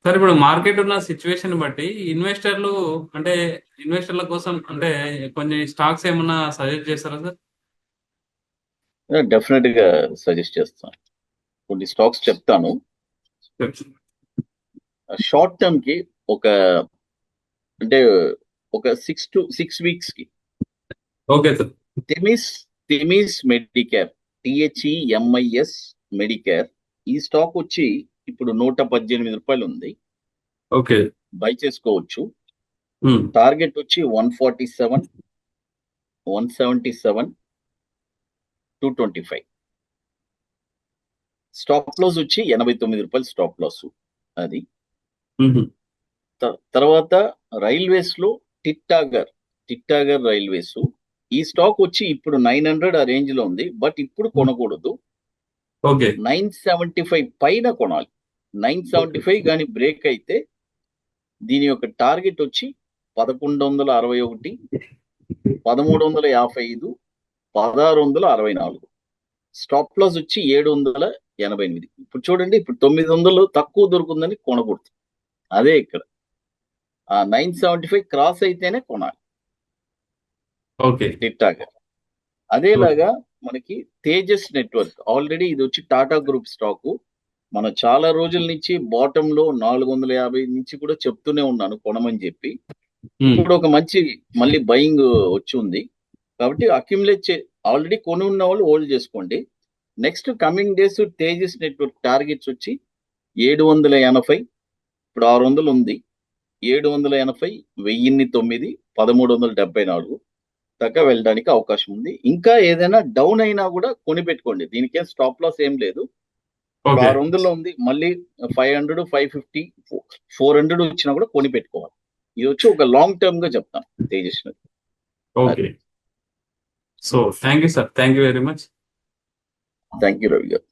Sir ఇప్పుడు market ఉన్న situation బట్టి ఇన్వెస్టర్లు అంటే ఇన్వెస్టర్ల కోసం అంటే కొన్ని స్టాక్స్ ఏమన్నా సజెస్ట్ చేస్తారా సార్? డెఫినెట్ గా సజెస్ట్ చేస్తాను. కొన్ని స్టాక్స్ చెప్తాను. షార్ట్ టర్మ్ కి ఒక అంటే ఒక 6 వీక్స్ కి okay sir. థెమిస్ థెమిస్ Medicare, THEMIS Medicare. ఈ స్టాక్ వచ్చి ఇప్పుడు రూ. 118 ఉంది. ఓకే. బై చేసుకోవచ్చు. ఉమ్. టార్గెట్ వచ్చి 147, 177, 225. స్టాప్ లాస్ వచ్చి రూ. 89 స్టాప్ లాస్. అది ఉహు. తర్వాత రైల్వేస్ లో టిట్టాగర్ రైల్వేస్. ఈ స్టాక్ వచ్చి ఇప్పుడు 900 ఆ రేంజ్ లో ఉంది, బట్ ఇప్పుడు కొనకూడదు. ఓకే. 975 పైన కొనాలి. 975 కానీ బ్రేక్ అయితే దీని యొక్క టార్గెట్ వచ్చి 1161, 1355, 1664. స్టాప్ లాస్ వచ్చి 788. ఇప్పుడు చూడండి, ఇప్పుడు 900 తక్కువ దొరుకుతుందని కొనకూడదు. అదే ఇక్కడ ఆ 975 క్రాస్ అయితేనే కొనాలి ఓకే. టిట్టాగర్. అదేలాగా మనకి తేజస్ నెట్వర్క్, ఆల్రెడీ ఇది వచ్చి టాటా గ్రూప్ స్టాకు. మనం చాలా రోజుల నుంచి బాటమ్ లో 450 నుంచి కూడా చెప్తూనే ఉన్నాను కొనమని చెప్పి. ఇప్పుడు ఒక మంచి మళ్ళీ బయింగ్ వచ్చి ఉంది. కాబట్టి అక్యుములేట్ ఆల్రెడీ కొని ఉన్న వాళ్ళు హోల్డ్ చేసుకోండి. Next coming days Tejas network targets వచ్చి 780, ఇప్పుడు 600 ఉంది. 780, 1009, 1374 దాకా వెళ్ళడానికి అవకాశం ఉంది. ఇంకా ఏదైనా డౌన్ అయినా కూడా కొని పెట్టుకోండి. దీనికేం స్టాప్ లాస్ ఏం లేదు. ఇప్పుడు ఓకే. 600 ఉంది, మళ్ళీ 500, 550, 400 వచ్చినా కూడా కొని పెట్టుకోవాలి. ఇది వచ్చి ఒక లాంగ్ టర్మ్ గా చెప్తాను Tejas. Okay. So thank you sir, thank you very much. Thank you Ravi గారు.